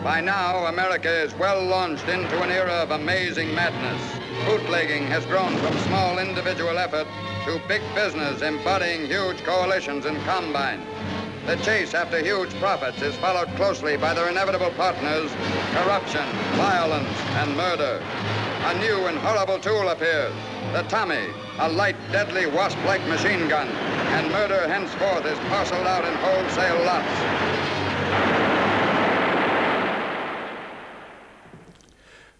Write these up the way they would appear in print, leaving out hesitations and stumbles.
By now, America is well launched into an era of amazing madness. Bootlegging has grown from small individual effort to big business embodying huge coalitions and combine. The chase after huge profits is followed closely by their inevitable partners, corruption, violence, and murder. A new and horrible tool appears, the Tommy, a light, deadly, wasp-like machine gun, and murder henceforth is parceled out in wholesale lots.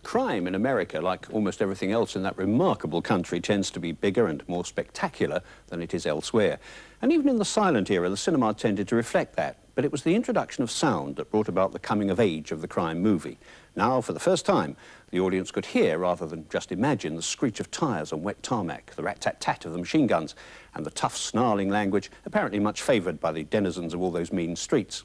Crime in America, like almost everything else in that remarkable country, tends to be bigger and more spectacular than it is elsewhere. And even in the silent era, the cinema tended to reflect that. But it was the introduction of sound that brought about the coming of age of the crime movie. Now, for the first time, the audience could hear, rather than just imagine, the screech of tyres on wet tarmac, the rat-tat-tat of the machine guns, and the tough, snarling language apparently much favoured by the denizens of all those mean streets.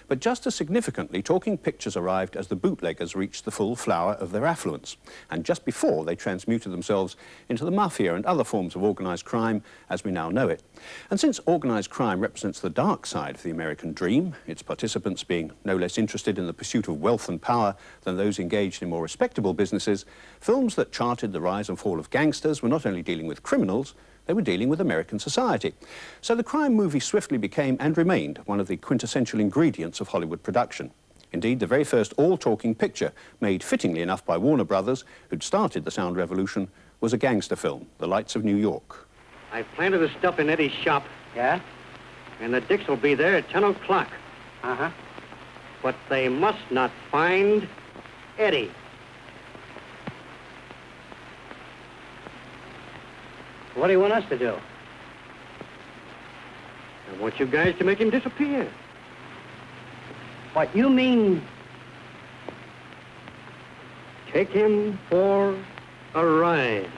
But just as significantly, talking pictures arrived as the bootleggers reached the full flower of their affluence, and just before they transmuted themselves into the mafia and other forms of organised crime as we now know it. And since organised crime represents the dark side of the American dream, its participants being no less interested in the pursuit of wealth and power than those engaged in more respectable businesses, films that charted the rise and fall of gangsters were not only dealing with criminals, they were dealing with American society. So the crime movie swiftly became and remained one of the quintessential ingredients of Hollywood production. Indeed, the very first all-talking picture, made fittingly enough by Warner Brothers, who'd started the sound revolution, was a gangster film, The Lights of New York. I planted the stuff in Eddie's shop. Yeah? And the Dicks will be there at 10 o'clock. Uh-huh. But they must not find Eddie. What do you want us to do? I want you guys to make him disappear. What, you mean... Take him for a ride.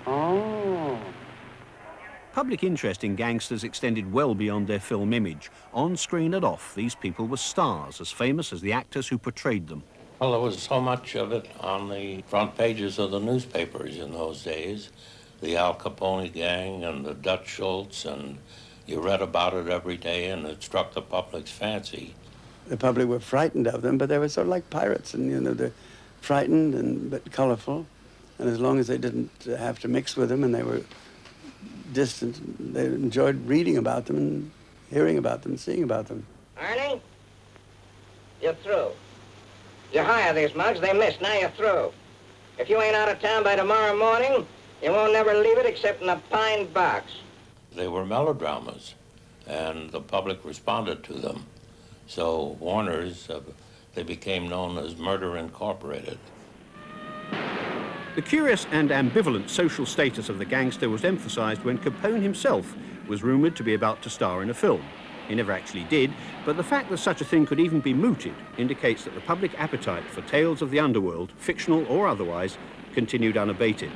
Oh. Public interest in gangsters extended well beyond their film image. On screen and off, these people were stars, as famous as the actors who portrayed them. Well, there was so much of it on the front pages of the newspapers in those days. The Al Capone gang and the Dutch Schultz, and you read about it every day, and it struck the public's fancy. The public were frightened of them, but they were sort of like pirates, and, you know, they're frightened but colorful. And as long as they didn't have to mix with them and they were distant, they enjoyed reading about them and hearing about them, seeing about them. Arnie, you're through. You hire these mugs, they miss, now you're through. If you ain't out of town by tomorrow morning, you won't never leave it except in a pine box. They were melodramas, and the public responded to them. So Warner's, they became known as Murder Incorporated. The curious and ambivalent social status of the gangster was emphasised when Capone himself was rumoured to be about to star in a film. He never actually did, but the fact that such a thing could even be mooted indicates that the public appetite for tales of the underworld, fictional or otherwise, continued unabated.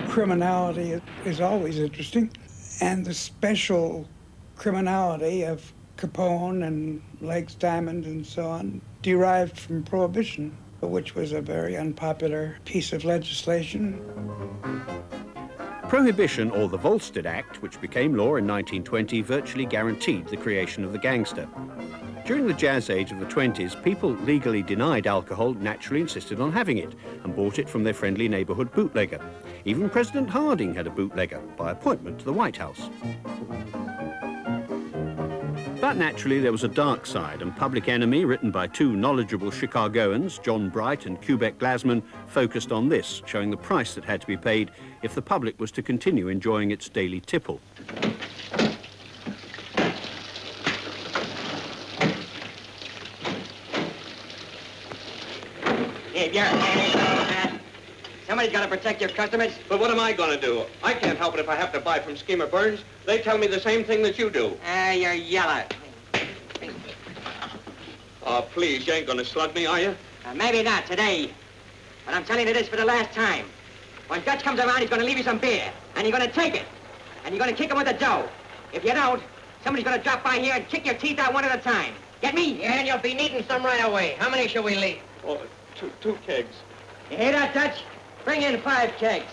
Criminality is always interesting, and the special criminality of Capone and Legs Diamond and so on derived from Prohibition, which was a very unpopular piece of legislation. Prohibition, or the Volstead Act, which became law in 1920, virtually guaranteed the creation of the gangster. During the jazz age of the 20s, people legally denied alcohol naturally insisted on having it and bought it from their friendly neighbourhood bootlegger. Even President Harding had a bootlegger, by appointment to the White House. But naturally, there was a dark side, and Public Enemy, written by two knowledgeable Chicagoans, John Bright and Kubek Glasman, focused on this, showing the price that had to be paid if the public was to continue enjoying its daily tipple. Somebody's got to protect your customers. But what am I going to do? I can't help it if I have to buy from Schemer Burns. They tell me the same thing that you do. You're yellow. Oh, please, you ain't going to slug me, are you? Maybe not today. But I'm telling you this for the last time. When Dutch comes around, he's going to leave you some beer. And you're going to take it. And you're going to kick him with the dough. If you don't, somebody's going to drop by here and kick your teeth out one at a time. Get me? Yeah, and you'll be needing some right away. How many shall we leave? Oh, two kegs. You hear that, Dutch? Bring in 5 kegs.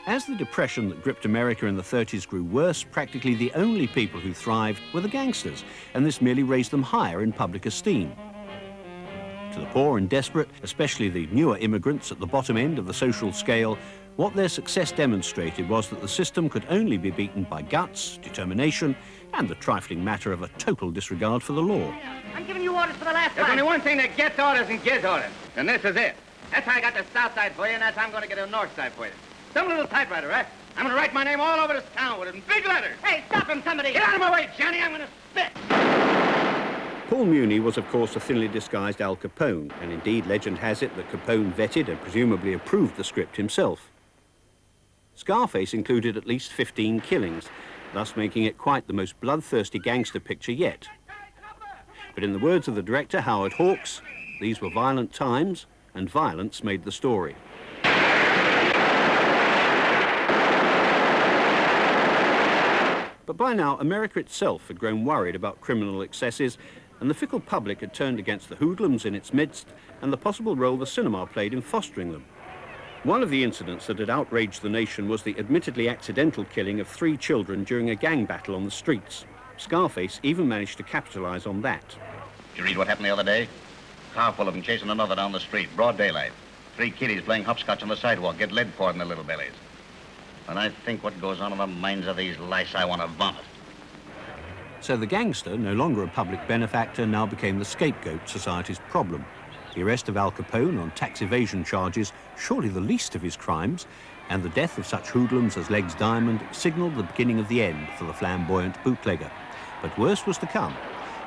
As the depression that gripped America in the 30s grew worse, practically the only people who thrived were the gangsters, and this merely raised them higher in public esteem. To the poor and desperate, especially the newer immigrants at the bottom end of the social scale, what their success demonstrated was that the system could only be beaten by guts, determination, and the trifling matter of a total disregard for the law. I'm giving you orders for the last There's time. only one thing that gets orders and gives orders, and this is it. That's how I got the south side for you, and that's how I'm going to get the north side for you. Some little typewriter, right? I'm going to write my name all over this town with it in big letters. Hey, stop him, somebody! Get out of my way, Johnny! I'm going to spit! Paul Muni was, of course, a thinly disguised Al Capone, and indeed legend has it that Capone vetted and presumably approved the script himself. Scarface included at least 15 killings, thus making it quite the most bloodthirsty gangster picture yet. But in the words of the director, Howard Hawks, these were violent times, and violence made the story. But by now, America itself had grown worried about criminal excesses, and the fickle public had turned against the hoodlums in its midst and the possible role the cinema played in fostering them. One of the incidents that had outraged the nation was the admittedly accidental killing of 3 children during a gang battle on the streets. Scarface even managed to capitalize on that. Did you read what happened the other day? Car full of them chasing another down the street, broad daylight. 3 kiddies playing hopscotch on the sidewalk, get lead poured in their little bellies. When I think what goes on in the minds of these lice, I want to vomit. So the gangster, no longer a public benefactor, now became the scapegoat, society's problem. The arrest of Al Capone on tax evasion charges, surely the least of his crimes, and the death of such hoodlums as Legs Diamond signalled the beginning of the end for the flamboyant bootlegger. But worse was to come.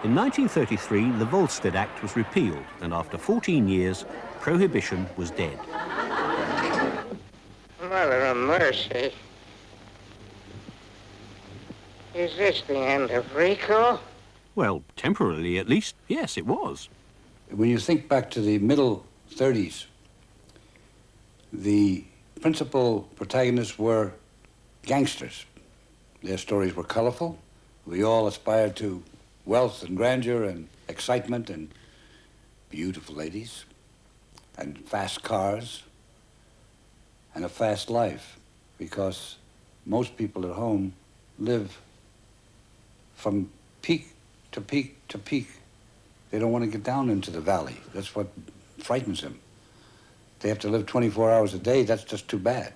In 1933, the Volstead Act was repealed, and after 14 years, prohibition was dead. Mother of mercy. Is this the end of Rico? Well, temporarily at least, yes, it was. When you think back to the middle 30s, the principal protagonists were gangsters. Their stories were colorful. We all aspired to wealth and grandeur and excitement and beautiful ladies and fast cars and a fast life, because most people at home live from peak to peak to peak. They don't want to get down into the valley. That's what frightens them. They have to live 24 hours a day. That's just too bad.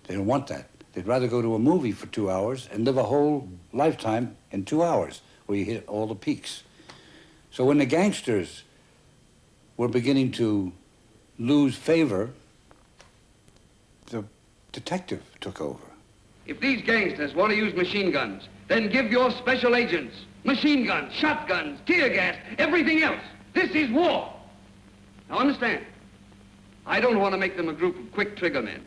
They don't want that. They'd rather go to a movie for 2 hours and live a whole lifetime in 2 hours where you hit all the peaks. So when the gangsters were beginning to lose favor, the detective took over. If these gangsters want to use machine guns, then give your special agents machine guns, shotguns, tear gas, everything else. This is war. Now understand, I don't want to make them a group of quick trigger men,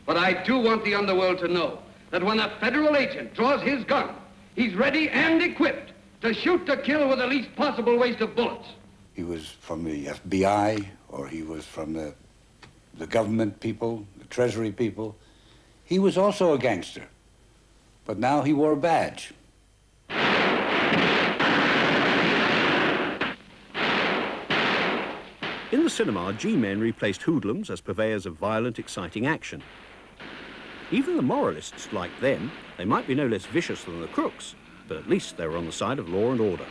but I do want the underworld to know that when a federal agent draws his gun, he's ready and equipped to shoot to kill with the least possible waste of bullets. He was from the FBI, or he was from the government people, the Treasury people. He was also a gangster, but now he wore a badge. In the cinema, G-men replaced hoodlums as purveyors of violent, exciting action. Even the moralists liked them. They might be no less vicious than the crooks, but at least they were on the side of law and order.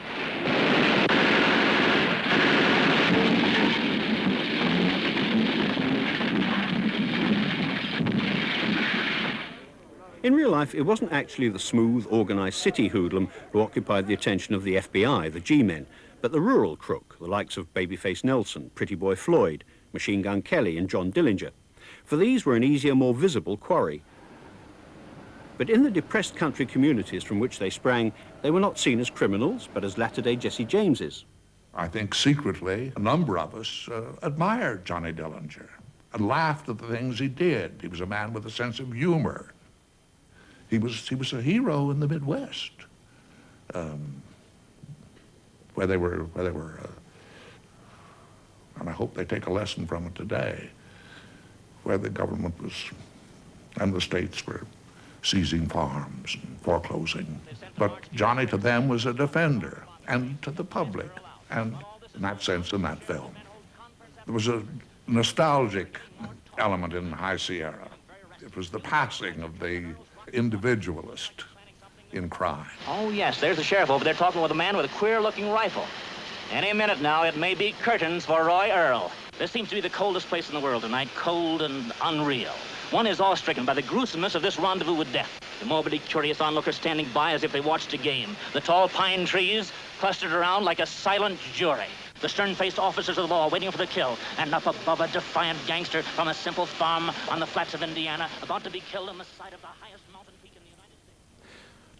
In real life, it wasn't actually the smooth, organised city hoodlum who occupied the attention of the FBI, the G-men, but the rural crook, the likes of Babyface Nelson, Pretty Boy Floyd, Machine Gun Kelly and John Dillinger. For these were an easier, more visible quarry. But in the depressed country communities from which they sprang, they were not seen as criminals, but as latter-day Jesse Jameses. I think secretly, a number of us admired Johnny Dillinger and laughed at the things he did. He was a man with a sense of humor. He was a hero in the Midwest, where they were, and I hope they take a lesson from it today, where the government was, and the states were seizing farms and foreclosing. But Johnny to them was a defender, and to the public, And in that sense, in that film, there was a nostalgic element in High Sierra. It was the passing of the individualist in crime. Oh, yes, there's the sheriff over there talking with a man with a queer-looking rifle. Any minute now, it may be curtains for Roy Earl. This seems to be the coldest place in the world tonight, cold and unreal. One is awe-stricken by the gruesomeness of this rendezvous with death. The morbidly curious onlookers standing by as if they watched a game. The tall pine trees clustered around like a silent jury. The stern-faced officers of the law waiting for the kill. And up above, a defiant gangster from a simple farm on the flats of Indiana, about to be killed on the side of the highest mountain peak in the United States.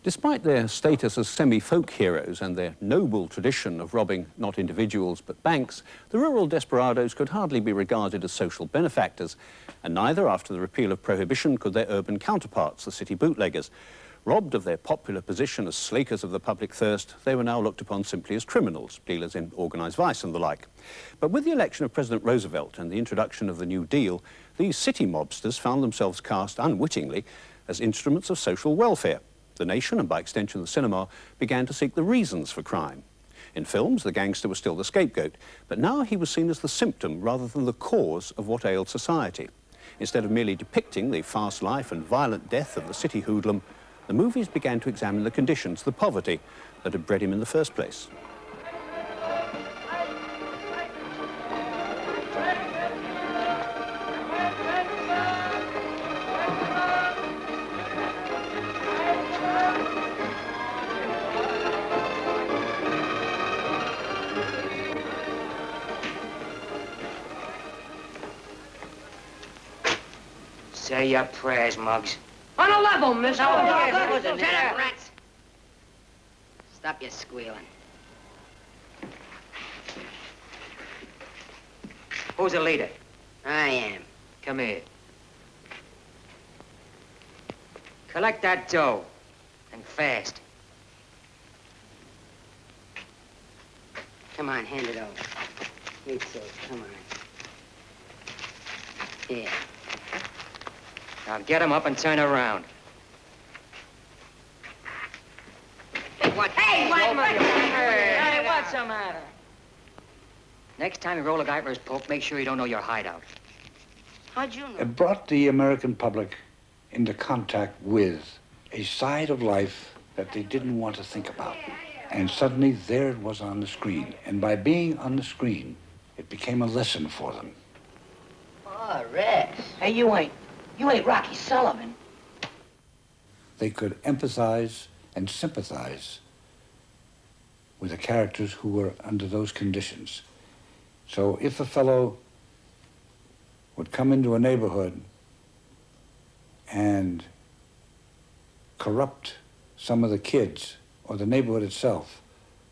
Despite their status as semi-folk heroes and their noble tradition of robbing not individuals but banks, the rural desperados could hardly be regarded as social benefactors, and neither, after the repeal of Prohibition, could their urban counterparts, the city bootleggers. Robbed of their popular position as slakers of the public thirst, they were now looked upon simply as criminals, dealers in organised vice and the like. But with the election of President Roosevelt and the introduction of the New Deal, these city mobsters found themselves cast unwittingly as instruments of social welfare. The nation, and by extension the cinema, began to seek the reasons for crime. In films, the gangster was still the scapegoat, but now he was seen as the symptom rather than the cause of what ailed society. Instead of merely depicting the fast life and violent death of the city hoodlum, the movies began to examine the conditions, the poverty, that had bred him in the first place. Say your prayers, Muggs. On a level, miss. Rats. Stop your squealing. Who's the leader? I am. Come here. Collect that dough, and fast. Come on, hand it over. Me too, come on. Here. Now get him up and turn around. Hey, what's the matter? Next time you roll a guy for his poke, make sure you don't know your hideout. How'd you know? It brought the American public into contact with a side of life that they didn't want to think about. And suddenly, there it was on the screen. And by being on the screen, it became a lesson for them. Oh, Rex. Hey, you ain't Rocky Sullivan. They could empathize and sympathize with the characters who were under those conditions. So if a fellow would come into a neighborhood and corrupt some of the kids or the neighborhood itself,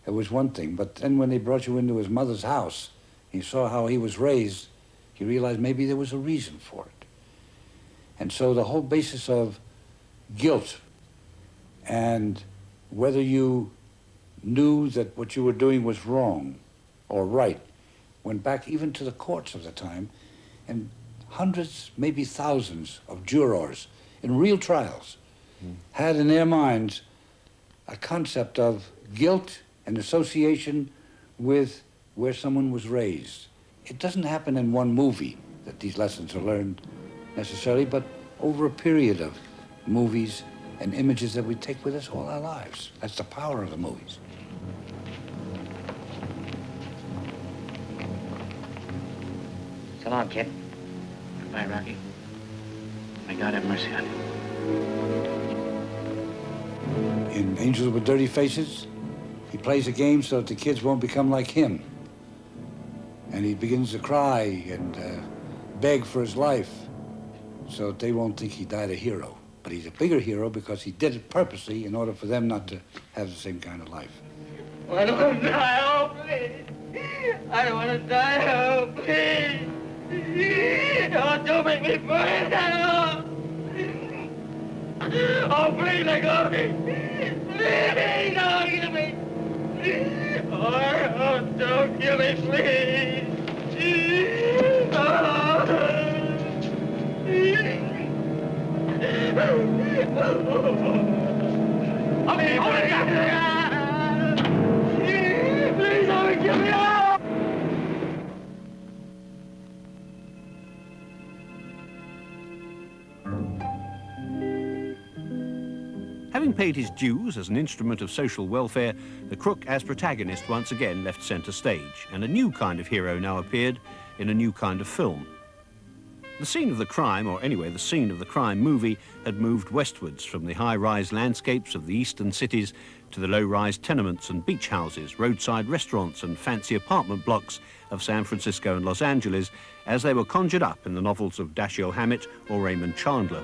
it was one thing. But then when they brought you into his mother's house, you saw how he was raised, you realized maybe there was a reason for it. And so the whole basis of guilt and whether you knew that what you were doing was wrong or right went back even to the courts of the time, and hundreds, maybe thousands of jurors in real trials had in their minds a concept of guilt and association with where someone was raised. It doesn't happen in one movie that these lessons are learned necessarily, but over a period of movies and images that we take with us all our lives. That's the power of the movies. So long, kid. Goodbye, Rocky. May God have mercy on you. In Angels with Dirty Faces, he plays a game so that the kids won't become like him. And he begins to cry and beg for his life so that they won't think he died a hero. But he's a bigger hero because he did it purposely in order for them not to have the same kind of life. I don't want to die, oh, please. I don't want to die, oh, please. Oh, don't make me burn, oh. Oh, please, let go of me. Please, don't kill me. Oh, don't kill me, please. Oh. Please don't kill me. Having paid his dues as an instrument of social welfare, the crook as protagonist once again left centre stage, and a new kind of hero now appeared in a new kind of film. The scene of the crime, or anyway the scene of the crime movie, had moved westwards from the high-rise landscapes of the eastern cities to the low-rise tenements and beach houses, roadside restaurants and fancy apartment blocks of San Francisco and Los Angeles, as they were conjured up in the novels of Dashiell Hammett or Raymond Chandler.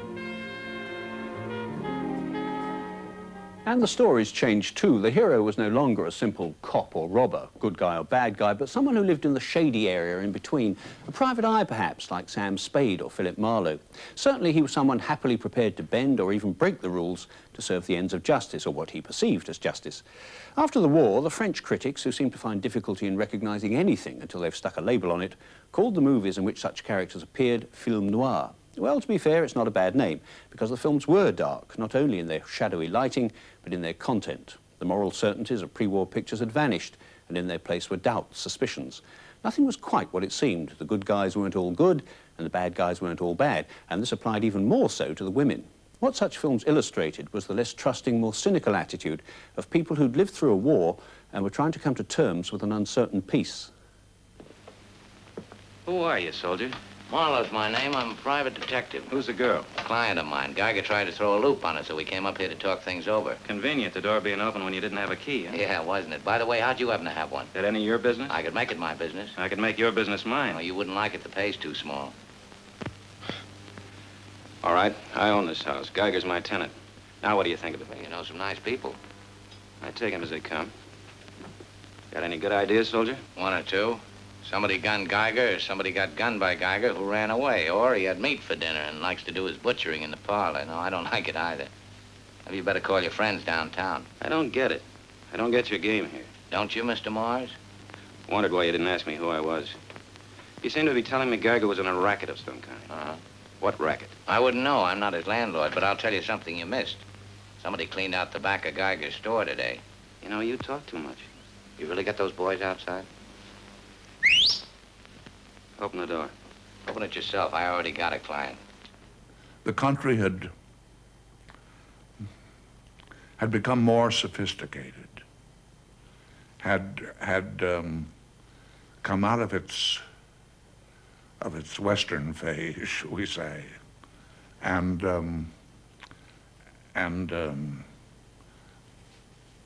And the stories changed too. The hero was no longer a simple cop or robber, good guy or bad guy, but someone who lived in the shady area in between. A private eye, perhaps, like Sam Spade or Philip Marlowe. Certainly he was someone happily prepared to bend or even break the rules to serve the ends of justice, or what he perceived as justice. After the war, the French critics, who seem to find difficulty in recognising anything until they've stuck a label on it, called the movies in which such characters appeared film noir. Well, to be fair, it's not a bad name, because the films were dark, not only in their shadowy lighting, but in their content. The moral certainties of pre-war pictures had vanished, and in their place were doubts, suspicions. Nothing was quite what it seemed. The good guys weren't all good, and the bad guys weren't all bad, and this applied even more so to the women. What such films illustrated was the less trusting, more cynical attitude of people who'd lived through a war and were trying to come to terms with an uncertain peace. Who are you, soldier? Marlowe's my name. I'm a private detective. Who's the girl? A client of mine. Geiger tried to throw a loop on us, so we came up here to talk things over. Convenient, the door being open when you didn't have a key, huh? Yeah, wasn't it? By the way, how'd you happen to have one? That any of your business? I could make it my business. I could make your business mine. No, you wouldn't like it. The pay's too small. All right, I own this house. Geiger's my tenant. Now what do you think of it? Well, you know some nice people. I take them as they come. Got any good ideas, soldier? One or two. Somebody gunned Geiger, or somebody got gunned by Geiger who ran away, or he had meat for dinner and likes to do his butchering in the parlor. No, I don't like it either. Maybe you better call your friends downtown. I don't get it. I don't get your game here. Don't you, Mr. Mars? Wondered why you didn't ask me who I was. You seem to be telling me Geiger was in a racket of some kind. Uh-huh. What racket? I wouldn't know. I'm not his landlord, but I'll tell you something you missed. Somebody cleaned out the back of Geiger's store today. You know, you talk too much. You really got those boys outside? Open the door. Open it yourself. I already got a client. The country had become more sophisticated, had come out of its Western phase, shall we say, and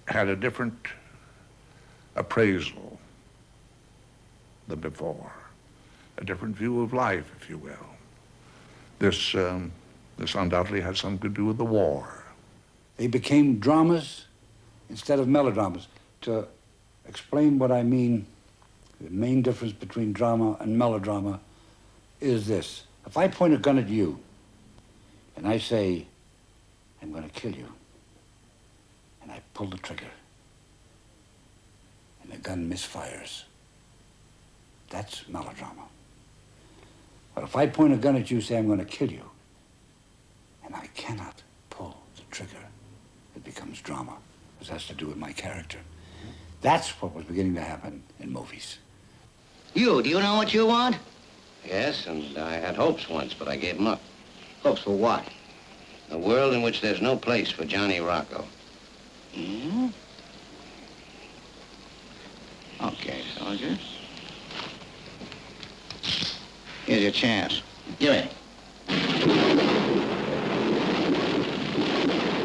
had a different appraisal than before, a different view of life, if you will. This undoubtedly had something to do with the war. They became dramas instead of melodramas. To explain what I mean, the main difference between drama and melodrama is this. If I point a gun at you and I say, I'm going to kill you, and I pull the trigger and the gun misfires, that's melodrama. But if I point a gun at you and say, I'm going to kill you, and I cannot pull the trigger, it becomes drama. This has to do with my character. That's what was beginning to happen in movies. Do you know what you want? Yes, and I had hopes once, but I gave them up. Hopes for what? A world in which there's no place for Johnny Rocco. Hmm? Okay, soldier. Here's your chance. Give it.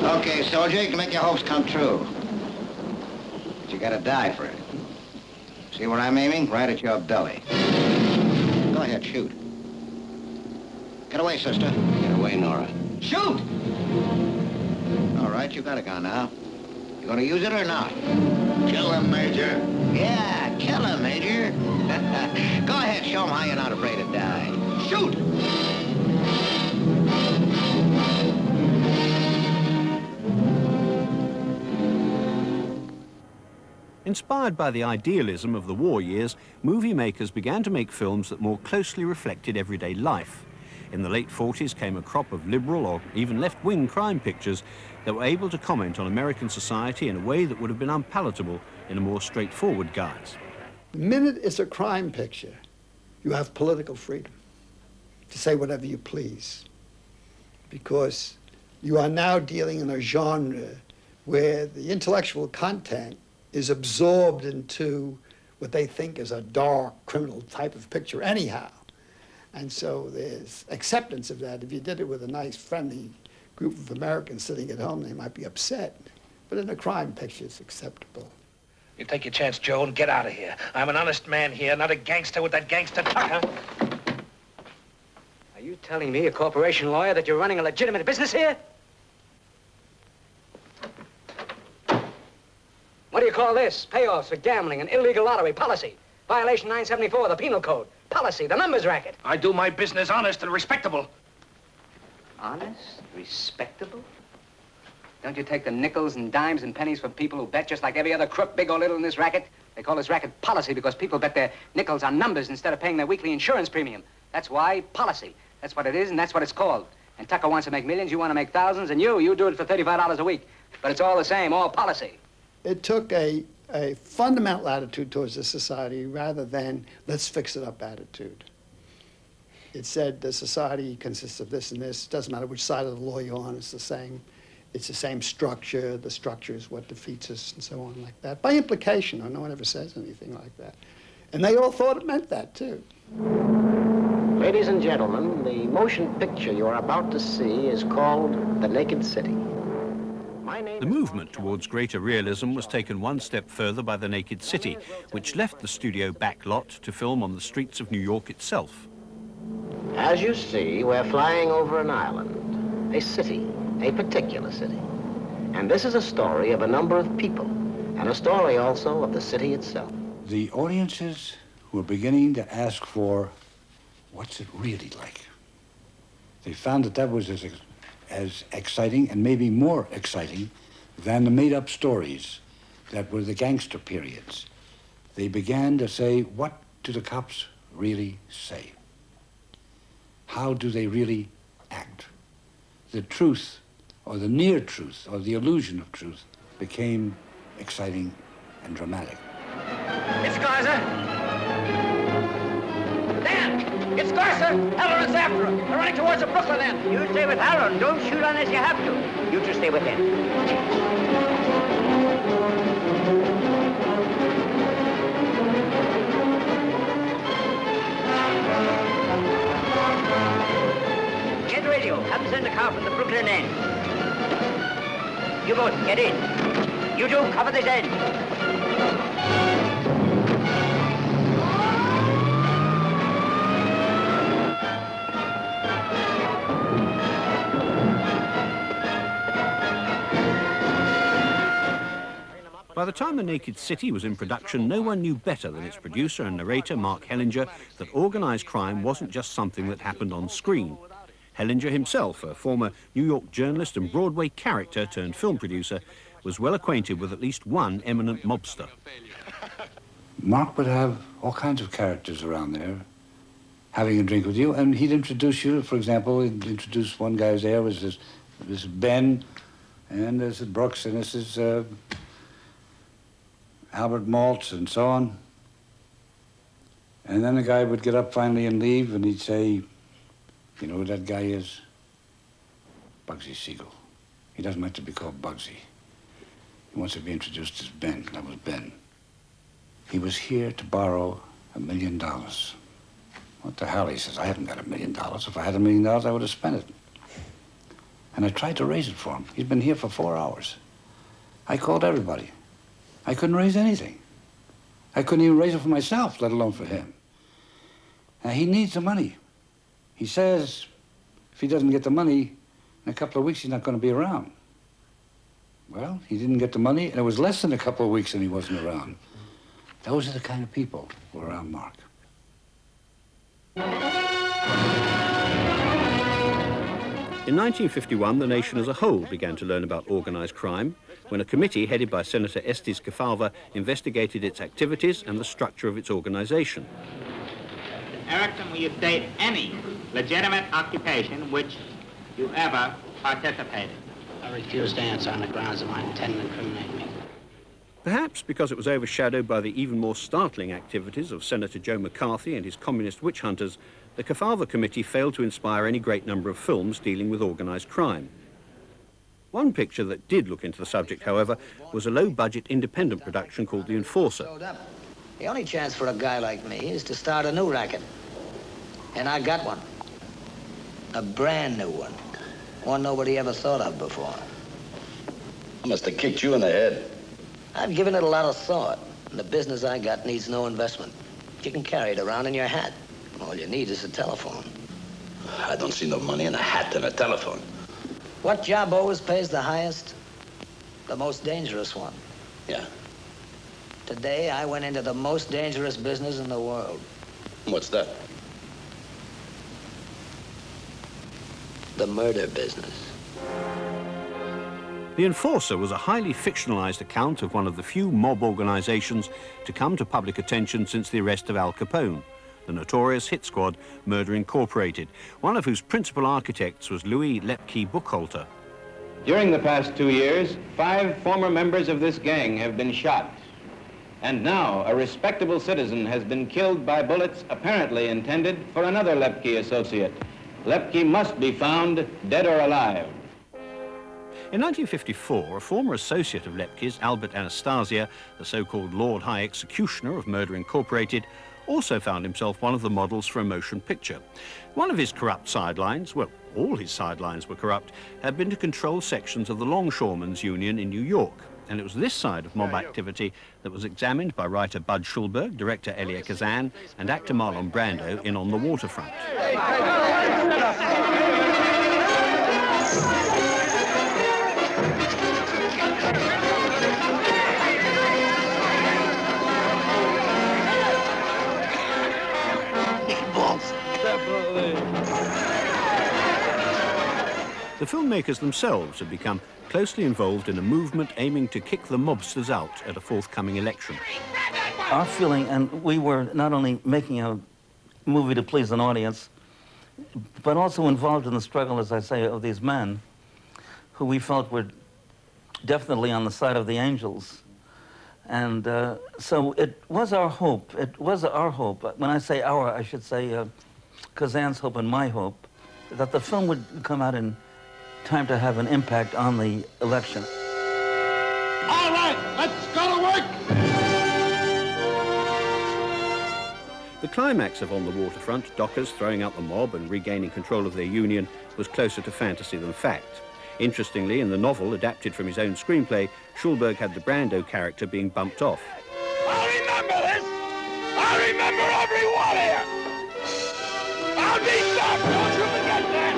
Okay, soldier, you can make your hopes come true. But you gotta die for it. See where I'm aiming? Right at your belly. Go ahead, shoot. Get away, sister. Get away, Nora. Shoot! All right, you got a gun now. You gonna use it or not? Kill him, Major. Yeah, kill him, Major. Go ahead, show him how you're not afraid to die. Shoot! Inspired by the idealism of the war years, movie makers began to make films that more closely reflected everyday life. In the late 40s came a crop of liberal or even left-wing crime pictures that were able to comment on American society in a way that would have been unpalatable in a more straightforward guise. The minute it's a crime picture, you have political freedom to say whatever you please, because You are now dealing in a genre where the intellectual content is absorbed into what they think is a dark, criminal type of picture anyhow. And so there's acceptance of that. If you did it with a nice, friendly group of Americans sitting at home, they might be upset. But in a crime picture, it's acceptable. You take your chance, Joe, and get out of here. I'm an honest man here, not a gangster with that gangster Tucker. Are you telling me, a corporation lawyer, that you're running a legitimate business here? What do you call this? Payoffs for gambling and illegal lottery policy. Violation 974 of the Penal Code. Policy, the numbers racket. I do my business honest and respectable. Honest? Respectable? Don't you take the nickels and dimes and pennies from people who bet just like every other crook, big or little, in this racket? They call this racket policy because people bet their nickels on numbers instead of paying their weekly insurance premium. That's why policy. That's what it is, and that's what it's called. And Tucker wants to make millions, you want to make thousands, and you do it for $35 a week. But it's all the same, all policy. It took a fundamental attitude towards the society rather than let's fix it up attitude. It said the society consists of this and this. It doesn't matter which side of the law you're on, it's the same. It's the same structure. The structure is what defeats us and so on like that. By implication, no one ever says anything like that. And they all thought it meant that too. Ladies and gentlemen, the motion picture you are about to see is called The Naked City. The movement towards greater realism was taken one step further by The Naked City, which left the studio backlot to film on the streets of New York itself. As you see, we're flying over an island, a city, a particular city. And this is a story of a number of people, and a story also of the city itself. The audiences were beginning to ask for, what's it really like? They found that that was as exciting and maybe more exciting than the made-up stories that were the gangster periods. They began to say, what do the cops really say? How do they really act? The truth, or the near truth, or the illusion of truth became exciting and dramatic. It's Garza. Dan! It's Garza! Halloran's after him. They're running towards the Brooklyn end. You stay with Halloran. Don't shoot unless you have to. You two stay with him. Get radio. Have them send a car from the Brooklyn end. You both, get in. You two, cover this end. By the time The Naked City was in production, no one knew better than its producer and narrator, Mark Hellinger, that organised crime wasn't just something that happened on screen. Hellinger himself, a former New York journalist and Broadway character turned film producer, was well acquainted with at least one eminent mobster. Mark would have all kinds of characters around there, having a drink with you, and he'd introduce you. For example, he'd introduce one guy who was there, was this is Ben, and this is Brooks, and this is Albert Maltz, and so on. And then the guy would get up finally and leave, and he'd say, you know who that guy is? Bugsy Siegel. He doesn't like to be called Bugsy. He wants to be introduced as Ben. That was Ben. He was here to borrow $1 million. What the hell? He says, I haven't got $1 million. If I had $1 million, I would have spent it. And I tried to raise it for him. He's been here for 4 hours. I called everybody. I couldn't raise anything. I couldn't even raise it for myself, let alone for him. Now, he needs the money. He says if he doesn't get the money, in a couple of weeks, he's not going to be around. Well, he didn't get the money, and it was less than a couple of weeks and he wasn't around. Those are the kind of people who are around Mark. In 1951, the nation as a whole began to learn about organised crime when a committee headed by Senator Estes Kefauver investigated its activities and the structure of its organisation. Erickson, will you state any legitimate occupation which you ever participated? I refuse to answer on the grounds of my intent to incriminate me. Perhaps because it was overshadowed by the even more startling activities of Senator Joe McCarthy and his communist witch hunters, the Kefauver Committee failed to inspire any great number of films dealing with organised crime. One picture that did look into the subject, however, was a low-budget independent production called The Enforcer. The only chance for a guy like me is to start a new racket. And I got one. A brand new one. One nobody ever thought of before. I must have kicked you in the head. I've given it a lot of thought. And the business I got needs no investment. You can carry it around in your hat. All you need is a telephone. I don't see no money in a hat and a telephone. What job always pays the highest? The most dangerous one. Yeah. Today, I went into the most dangerous business in the world. What's that? The murder business. The Enforcer was a highly fictionalized account of one of the few mob organizations to come to public attention since the arrest of Al Capone, the notorious hit squad Murder Incorporated, one of whose principal architects was Louis Lepke Buchholter. During the past 2 years, 5 former members of this gang have been shot. And now a respectable citizen has been killed by bullets apparently intended for another Lepke associate. Lepke must be found, dead or alive. In 1954, a former associate of Lepke's, Albert Anastasia, the so-called Lord High Executioner of Murder Incorporated, also found himself one of the models for a motion picture. One of his corrupt sidelines, well, all his sidelines were corrupt, had been to control sections of the Longshoremen's Union in New York. And it was this side of mob activity that was examined by writer Bud Schulberg, director Elia Kazan, and actor Marlon Brando in On the Waterfront. The filmmakers themselves had become closely involved in a movement aiming to kick the mobsters out at a forthcoming election. Our feeling, and we were not only making a movie to please an audience, but also involved in the struggle, as I say, of these men who we felt were definitely on the side of the angels. And so it was our hope, when I say our, I should say Kazan's hope and my hope, that the film would come out in time to have an impact on the election. All right, let's go to work! The climax of On the Waterfront, dockers throwing out the mob and regaining control of their union, was closer to fantasy than fact. Interestingly, in the novel, adapted from his own screenplay, Schulberg had the Brando character being bumped off. I remember this! I remember every one here! I'll be back, don't you forget that!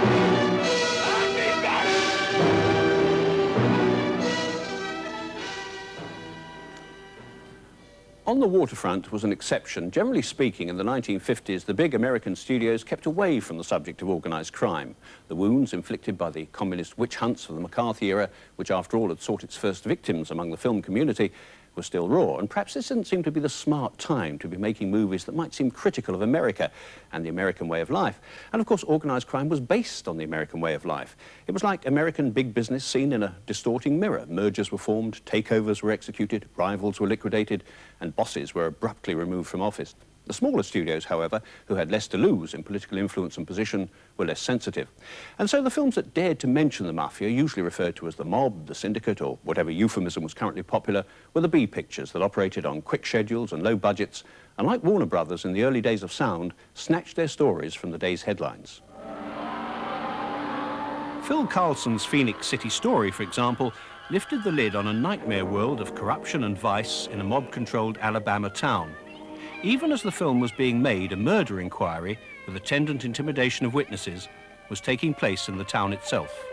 On the Waterfront was an exception. Generally speaking, in the 1950s, the big American studios kept away from the subject of organised crime. The wounds inflicted by the communist witch hunts of the McCarthy era, which after all had sought its first victims among the film community, were still raw, and perhaps this didn't seem to be the smart time to be making movies that might seem critical of America and the American way of life. And of course, organised crime was based on the American way of life. It was like American big business seen in a distorting mirror. Mergers were formed, takeovers were executed, rivals were liquidated, and bosses were abruptly removed from office. The smaller studios, however, who had less to lose in political influence and position, were less sensitive. And so the films that dared to mention the mafia, usually referred to as the mob, the syndicate, or whatever euphemism was currently popular, were the B pictures that operated on quick schedules and low budgets, and like Warner Brothers in the early days of sound, snatched their stories from the day's headlines. Phil Carlson's Phoenix City Story, for example, lifted the lid on a nightmare world of corruption and vice in a mob-controlled Alabama town. Even as the film was being made, a murder inquiry with attendant intimidation of witnesses was taking place in the town itself.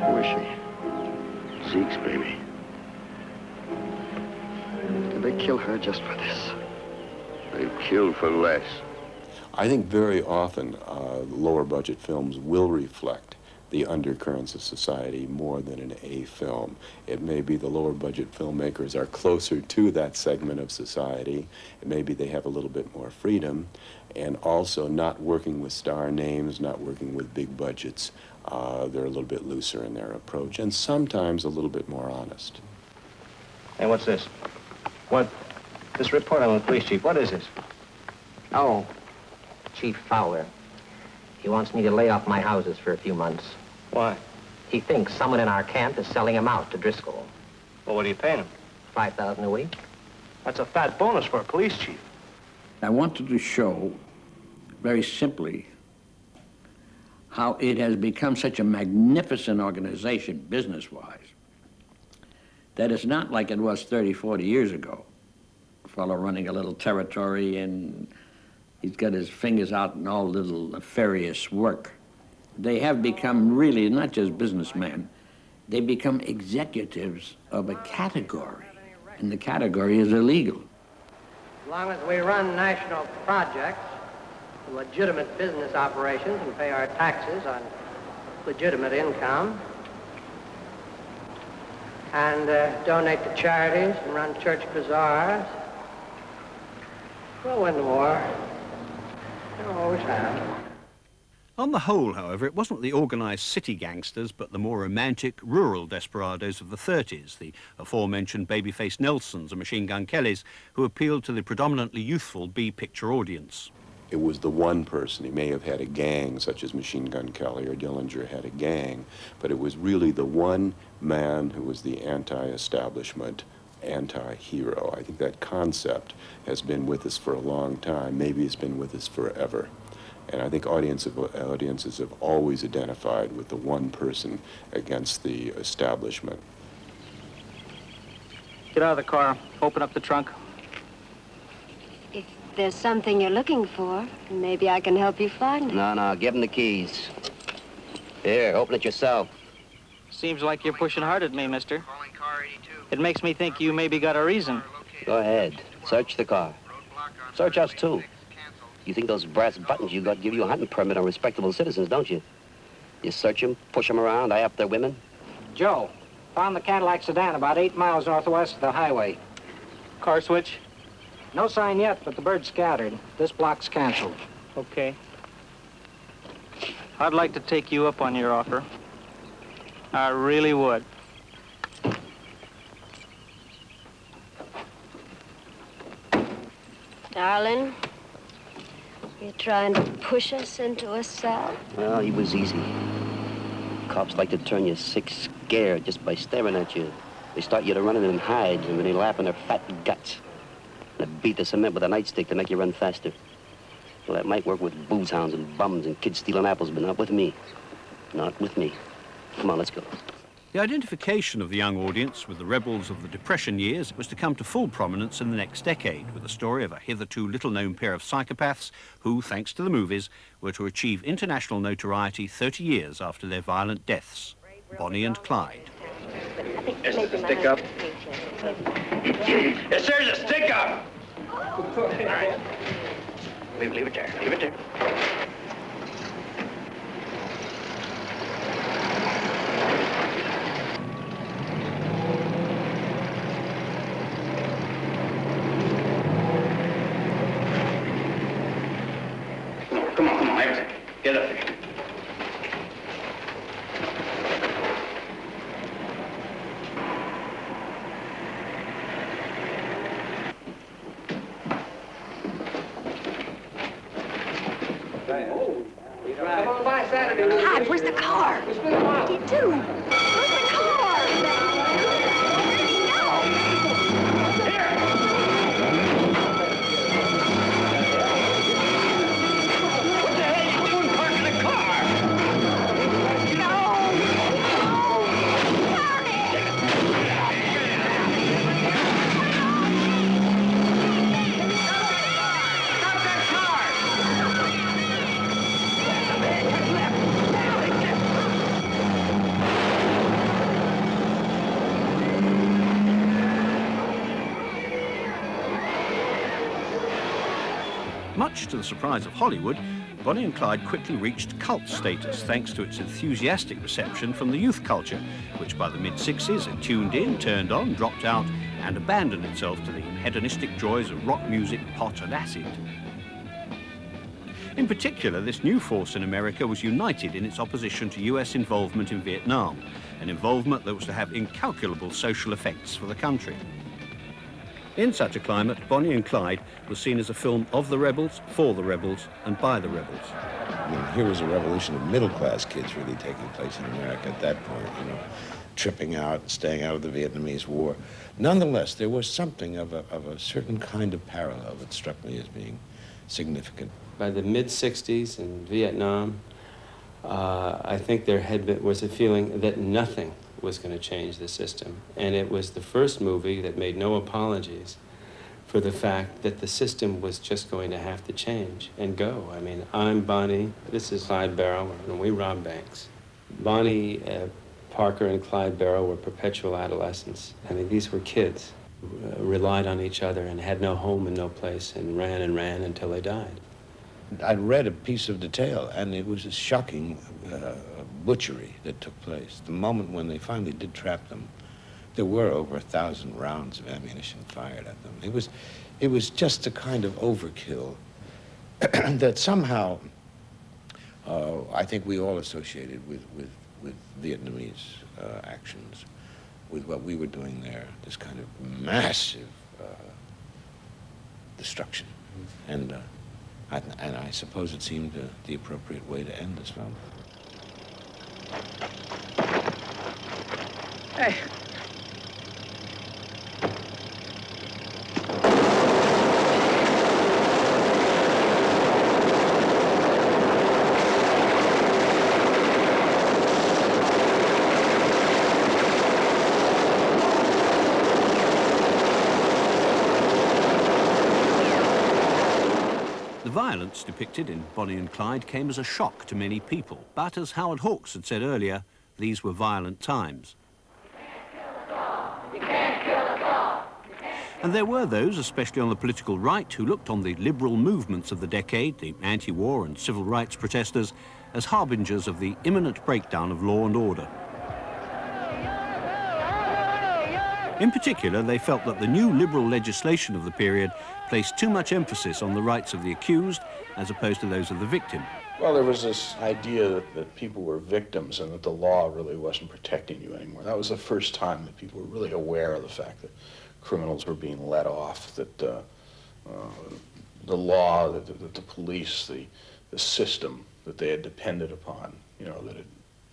Who is she? Zeke's baby. Did they kill her just for this? They killed for less. I think very often lower budget films will reflect the undercurrents of society more than an A film. It may be the lower budget filmmakers are closer to that segment of society. It may be they have a little bit more freedom, and also not working with star names, not working with big budgets. They're a little bit looser in their approach, and sometimes a little bit more honest. Hey, what's this? What? This report on the police chief, what is this? Oh, Chief Fowler. He wants me to lay off my houses for a few months. Why? He thinks someone in our camp is selling him out to Driscoll. Well, what are you paying him? $5,000 a week. That's a fat bonus for a police chief. I wanted to show, very simply, how it has become such a magnificent organization, business-wise, that it's not like it was 30, 40 years ago. A fellow running a little territory, and he's got his fingers out in all little nefarious work. They have become really not just businessmen, they become executives of a category, and the category is illegal. As long as we run national projects, legitimate business operations, and pay our taxes on legitimate income, and donate to charities and run church bazaars, we'll win the war. We'll always have. On the whole, however, it wasn't the organised city gangsters, but the more romantic rural desperados of the 30s, the aforementioned baby-faced Nelsons and Machine Gun Kellys, who appealed to the predominantly youthful B-picture audience. It was the one person. He may have had a gang, such as Machine Gun Kelly or Dillinger had a gang, but it was really the one man who was the anti-establishment, anti-hero. I think that concept has been with us for a long time. Maybe it's been with us forever. And I think audiences have always identified with the one person against the establishment. Get out of the car. Open up the trunk. If there's something you're looking for, maybe I can help you find it. No, give him the keys. Here, open it yourself. Seems like you're pushing hard at me, mister. It makes me think you maybe got a reason. Go ahead. Search the car. Search us, too. You think those brass buttons you got give you a hunting permit on respectable citizens, don't you? You search them, push them around, eye up their women. Joe, found the Cadillac sedan about 8 miles northwest of the highway. Car switch? No sign yet, but the bird's scattered. This block's canceled. Okay. I'd like to take you up on your offer. I really would. Darling, you're trying to push us into a cell? Well, he was easy. Cops like to turn you sick scared just by staring at you. They start you to running in hides, and then they laugh in their fat guts. They beat the cement with a nightstick to make you run faster. Well, that might work with booze hounds and bums and kids stealing apples, but not with me. Not with me. Come on, let's go. The identification of the young audience with the rebels of the Depression years was to come to full prominence in the next decade, with the story of a hitherto little-known pair of psychopaths who, thanks to the movies, were to achieve international notoriety 30 years after their violent deaths. Bonnie and Clyde. Is it a stick-up? Yes, sir, it's a stick-up! All right. Leave it there. Leave it there. Come on, everything. Get up there. Come on by Saturday. Hi, where's the car? What do you do? Where's the car? Where did he go? What the hell are you doing parking the car? Much to the surprise of Hollywood, Bonnie and Clyde quickly reached cult status thanks to its enthusiastic reception from the youth culture, which by the mid-60s had tuned in, turned on, dropped out, and abandoned itself to the hedonistic joys of rock music, pot and acid. In particular, this new force in America was united in its opposition to US involvement in Vietnam, an involvement that was to have incalculable social effects for the country. In such a climate, Bonnie and Clyde was seen as a film of the rebels, for the rebels, and by the rebels. I mean, here was a revolution of middle-class kids really taking place in America at that point, you know, tripping out, staying out of the Vietnamese War. Nonetheless, there was something of a certain kind of parallel that struck me as being significant. By the mid-60s in Vietnam, I think there was a feeling that nothing was going to change the system. And it was the first movie that made no apologies for the fact that the system was just going to have to change and go. I mean, I'm Bonnie, this is Clyde Barrow, and we robbed banks. Bonnie, Parker, and Clyde Barrow were perpetual adolescents. I mean, these were kids who relied on each other and had no home and no place and ran until they died. I read a piece of detail, and it was a shocking butchery that took place. The moment when they finally did trap them, there were over 1,000 rounds of ammunition fired at them. It was just a kind of overkill that somehow I think we all associated with Vietnamese actions, with what we were doing there, this kind of massive destruction. And I suppose it seemed the appropriate way to end this film. Hey. The violence depicted in Bonnie and Clyde came as a shock to many people, but as Howard Hawks had said earlier, these were violent times. And there were those, especially on the political right, who looked on the liberal movements of the decade, the anti-war and civil rights protesters, as harbingers of the imminent breakdown of law and order. In particular, they felt that the new liberal legislation of the period placed too much emphasis on the rights of the accused as opposed to those of the victim. Well, there was this idea that people were victims and that the law really wasn't protecting you anymore. That was the first time that people were really aware of the fact that criminals were being let off, that the law, that the police, the system that they had depended upon, you know, that it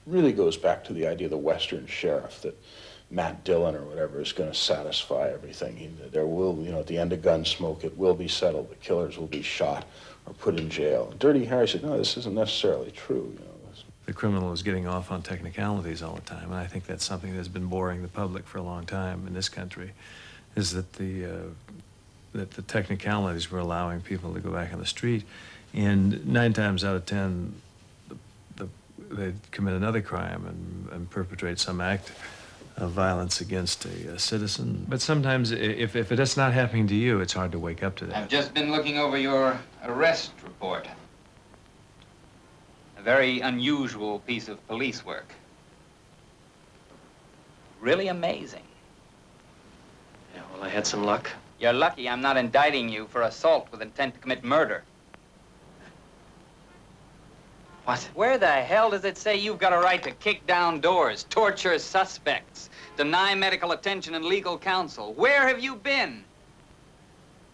really goes back to the idea of the Western sheriff, that Matt Dillon or whatever is going to satisfy everything. There will, you know, at the end of Gunsmoke, it will be settled. The killers will be shot or put in jail. Dirty Harry said, no, this isn't necessarily true. You know, the criminal is getting off on technicalities all the time, and I think that's something that's been boring the public for a long time in this country, is that the technicalities were allowing people to go back on the street, and 9 times out of 10, they'd commit another crime and perpetrate some act of violence against a citizen. But sometimes, if it's not happening to you, it's hard to wake up to that. I've just been looking over your arrest report. A very unusual piece of police work. Really amazing. Yeah, well, I had some luck. You're lucky I'm not indicting you for assault with intent to commit murder. What? Where the hell does it say you've got a right to kick down doors, torture suspects, deny medical attention and legal counsel? Where have you been?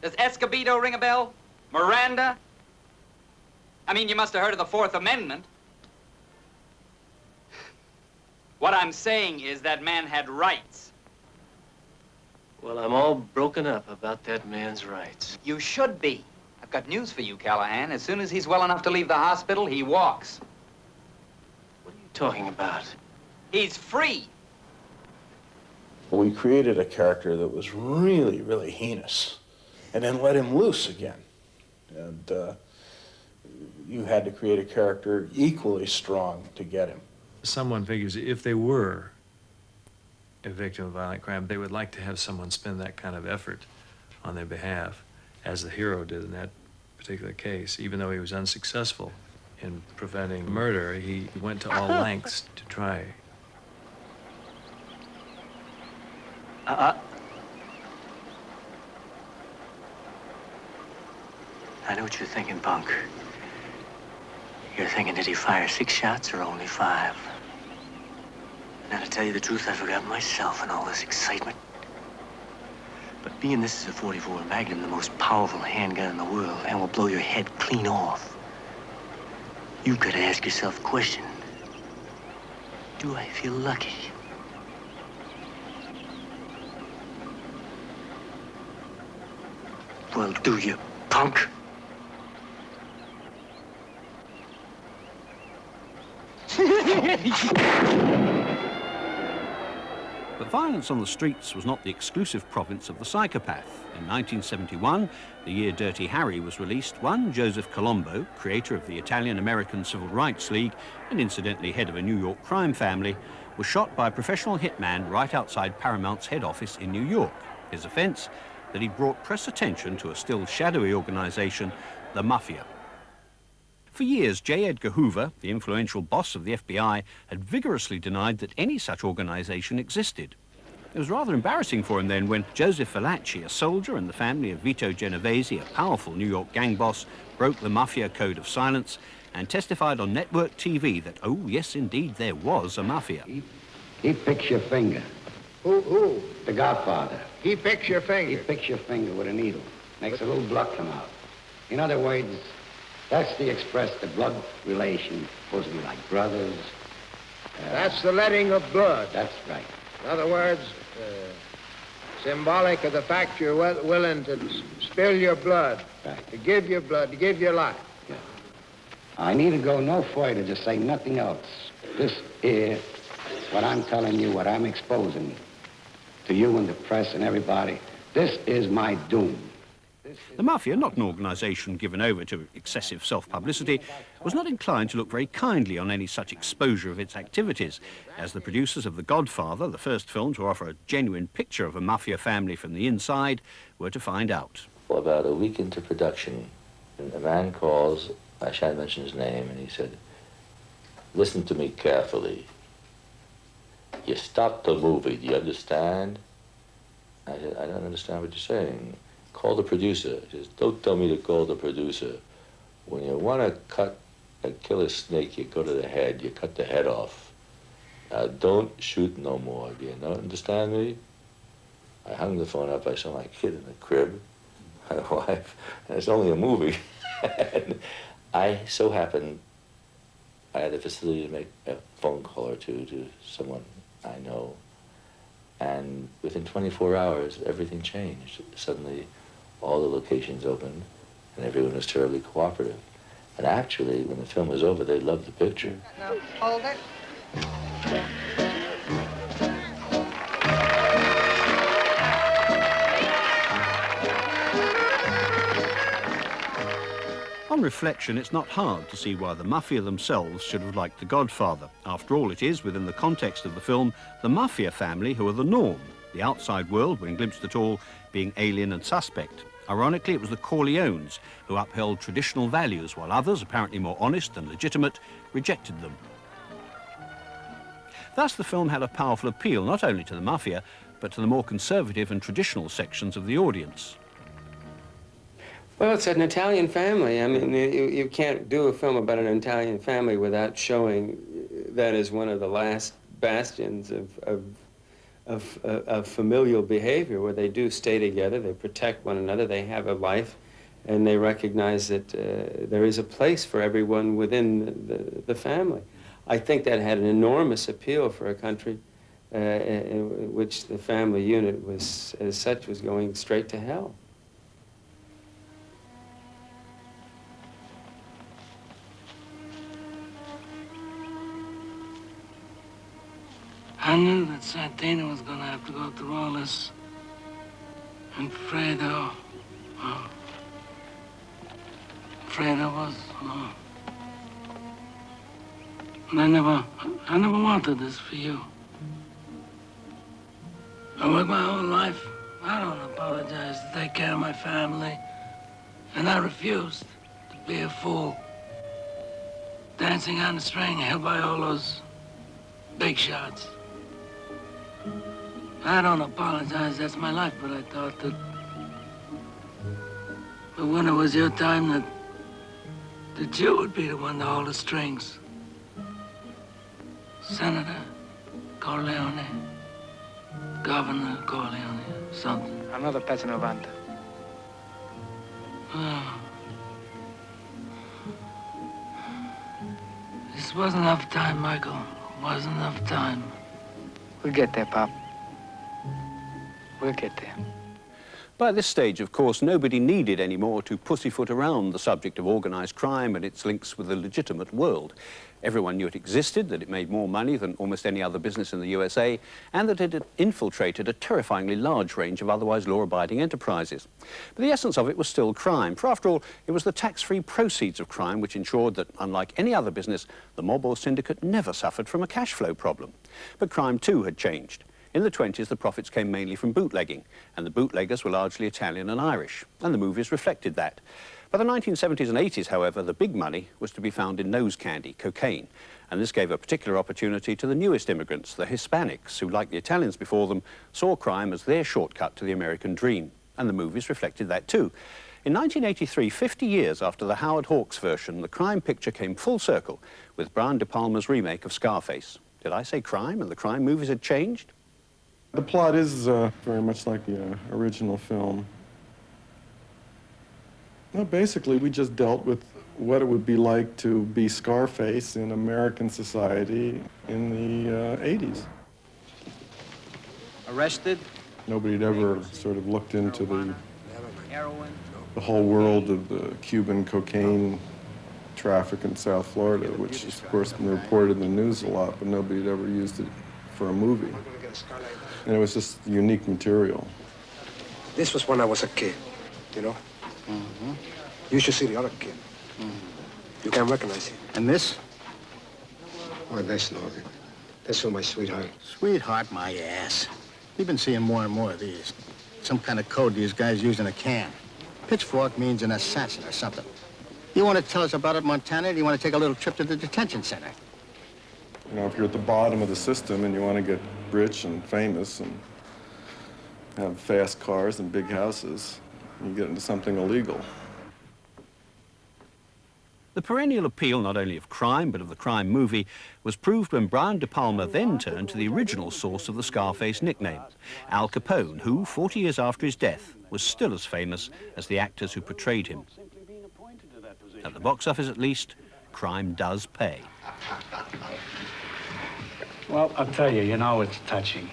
Does Escobedo ring a bell? Miranda? I mean, you must have heard of the Fourth Amendment. What I'm saying is that man had rights. Well, I'm all broken up about that man's rights. You should be. I've got news for you, Callahan. As soon as he's well enough to leave the hospital, he walks. What are you talking about? He's free. we created a character that was really, really heinous, and then let him loose again. And you had to create a character equally strong to get him. Someone figures if they were a victim of violent crime, they would like to have someone spend that kind of effort on their behalf, as the hero did in that particular case. Even though he was unsuccessful in preventing murder, he went to all lengths to try. I know what you're thinking, punk. You're thinking, did he fire 6 shots or only 5? Now, to tell you the truth, I forgot myself in all this excitement. But being this is a .44 Magnum, the most powerful handgun in the world, and will blow your head clean off, you've got to ask yourself a question. Do I feel lucky? Well, do you, punk? But violence on the streets was not the exclusive province of the psychopath. In 1971, the year Dirty Harry was released, one Joseph Colombo, creator of the Italian-American Civil Rights League and incidentally head of a New York crime family, was shot by a professional hitman right outside Paramount's head office in New York. His offense? That he brought press attention to a still shadowy organization, the Mafia. For years, J. Edgar Hoover, the influential boss of the FBI, had vigorously denied that any such organization existed. It was rather embarrassing for him then when Joseph Valachi, a soldier in the family of Vito Genovese, a powerful New York gang boss, broke the Mafia code of silence and testified on network TV that, oh, yes, indeed, there was a Mafia. He picks your finger. Who? The Godfather. He picks your finger. He picks your finger with a needle. Makes a little blood come out. In other words, that's the express, the blood relation. Supposed to be like brothers. That's the letting of blood. That's right. In other words, symbolic of the fact you're willing to spill your blood, right. To give your blood, to give your life. Yeah. I need to go no further to say nothing else. This is what I'm telling you, what I'm exposing to you and the press and everybody. This is my doom. The Mafia, not an organisation given over to excessive self-publicity, was not inclined to look very kindly on any such exposure of its activities, as the producers of The Godfather, the first film to offer a genuine picture of a Mafia family from the inside, were to find out. Well, about a week into production, a man calls, I shan't mention his name, and he said, "Listen to me carefully. You stopped the movie, do you understand?" I said, "I don't understand what you're saying. Call the producer." He says, "Don't tell me to call the producer. When you want to cut and kill a snake, you go to the head, you cut the head off. Now don't shoot no more. Do you understand me?" I hung the phone up. I saw my kid in the crib, my wife, and it's only a movie. And I so happened, I had the facility to make a phone call or two to someone I know. And within 24 hours, everything changed. Suddenly, all the locations opened, and everyone was terribly cooperative. And actually, when the film was over, they loved the picture. Now, hold it. On reflection, it's not hard to see why the Mafia themselves should have liked The Godfather. After all, it is, within the context of the film, the Mafia family who are the norm, the outside world, when glimpsed at all, being alien and suspect. Ironically, it was the Corleones who upheld traditional values, while others, apparently more honest and legitimate, rejected them. Thus, the film had a powerful appeal not only to the Mafia, but to the more conservative and traditional sections of the audience. Well, it's an Italian family. I mean, you can't do a film about an Italian family without showing that is one of the last bastions of familial behavior, where they do stay together, they protect one another, they have a life, and they recognize that there is a place for everyone within the family. I think that had an enormous appeal for a country in which the family unit was, as such, was going straight to hell. I knew that Santana was going to have to go through all this. And Fredo, Fredo was, and I never wanted this for you. I worked my whole life. I don't apologize to take care of my family. And I refused to be a fool. Dancing on the string held by all those big shots. I don't apologize, that's my life, but I thought that when it was your time that you would be the one to hold the strings. Senator Corleone, Governor Corleone, something. Another peasant Novanta. Oh. This wasn't enough time, Michael. Wasn't enough time. We'll get there, Pop. We'll get there. By this stage, of course, nobody needed any more to pussyfoot around the subject of organised crime and its links with the legitimate world. Everyone knew it existed, that it made more money than almost any other business in the USA, and that it had infiltrated a terrifyingly large range of otherwise law-abiding enterprises. But the essence of it was still crime, for after all, it was the tax-free proceeds of crime which ensured that, unlike any other business, the mob or syndicate never suffered from a cash flow problem. But crime, too, had changed. In the 20s, the profits came mainly from bootlegging, and the bootleggers were largely Italian and Irish, and the movies reflected that. By the 1970s and 80s, however, the big money was to be found in nose candy, cocaine, and this gave a particular opportunity to the newest immigrants, the Hispanics, who, like the Italians before them, saw crime as their shortcut to the American dream, and the movies reflected that too. In 1983, 50 years after the Howard Hawks version, the crime picture came full circle with Brian De Palma's remake of Scarface. Did I say crime and the crime movies had changed? The plot is very much like the original film. Well, basically, we just dealt with what it would be like to be Scarface in American society in the 80s. Arrested? Nobody had ever sort of looked into the whole world of the Cuban cocaine traffic in South Florida, which has, of course, been reported in the news a lot, but nobody had ever used it for a movie. And it was just unique material. This was when I was a kid, you know? Mm-hmm. You should see the other kid. You can't recognize him. And this? Oh, that's nothing. That's for my sweetheart. Sweetheart, my ass. We've been seeing more and more of these. Some kind of code these guys use in a can. Pitchfork means an assassin or something. You want to tell us about it, Montana, or do you want to take a little trip to the detention center? You know, if you're at the bottom of the system and you want to get rich and famous and have fast cars and big houses, you get into something illegal. The perennial appeal not only of crime, but of the crime movie, was proved when Brian De Palma then turned to the original source of the Scarface nickname, Al Capone, who, 40 years after his death, was still as famous as the actors who portrayed him. At the box office, at least, crime does pay. Well, I'll tell you, you know, it's touching.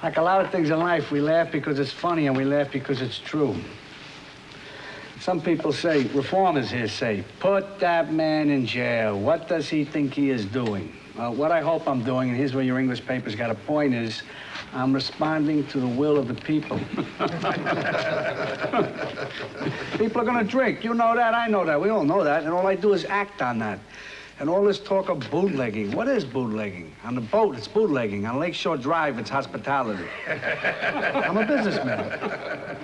Like a lot of things in life, we laugh because it's funny and we laugh because it's true. Some people say, reformers here say, put that man in jail. What does he think he is doing? Well, what I hope I'm doing, and here's where your English paper's got a point, is I'm responding to the will of the people. People are gonna drink. You know that, I know that, we all know that, and all I do is act on that. And all this talk of bootlegging, what is bootlegging? On the boat, it's bootlegging. On Lakeshore Drive, it's hospitality. I'm a businessman.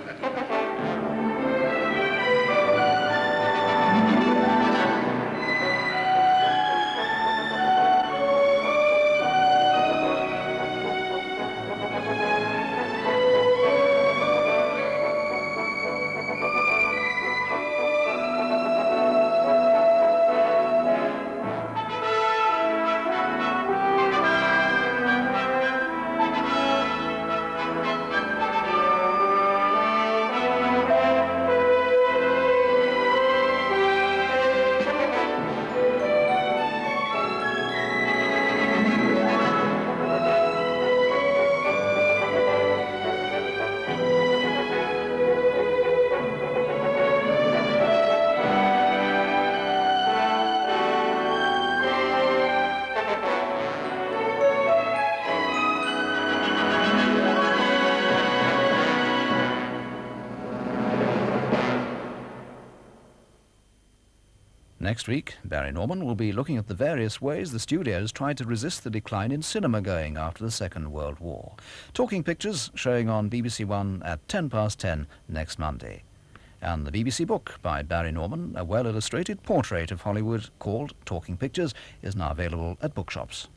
Next week, Barry Norman will be looking at the various ways the studios tried to resist the decline in cinema-going after the Second World War. Talking Pictures showing on BBC One at 10 past 10 next Monday. And the BBC book by Barry Norman, a well-illustrated portrait of Hollywood called Talking Pictures, is now available at bookshops.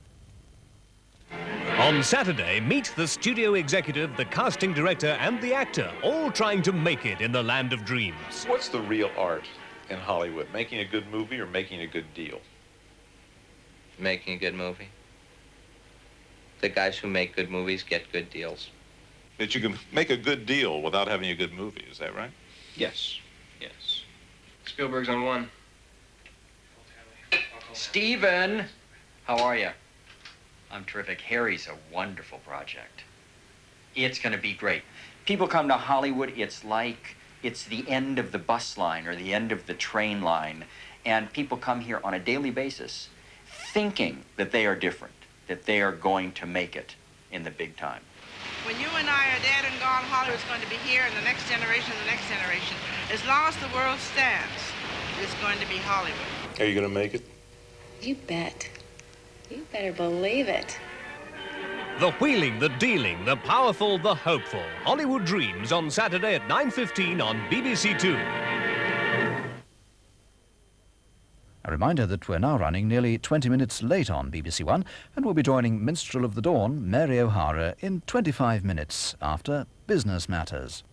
On Saturday, meet the studio executive, the casting director and the actor, all trying to make it in the land of dreams. What's the real art in Hollywood? Making a good movie or making a good deal? Making a good movie. The guys who make good movies get good deals. That you can make a good deal without having a good movie, is that right? Yes. Yes. Spielberg's on one. Steven! How are you? I'm terrific. Harry's a wonderful project. It's going to be great. People come to Hollywood, it's like it's the end of the bus line or the end of the train line. And people come here on a daily basis thinking that they are different, that they are going to make it in the big time. When you and I are dead and gone, Hollywood's going to be here, and the next generation, and the next generation. As long as the world stands, it's going to be Hollywood. Are you going to make it? You bet. You better believe it. The wheeling, the dealing, the powerful, the hopeful. Hollywood Dreams on Saturday at 9:15 on BBC Two. A reminder that we're now running nearly 20 minutes late on BBC One, and we'll be joining Minstrel of the Dawn, Mary O'Hara, in 25 minutes after Business Matters.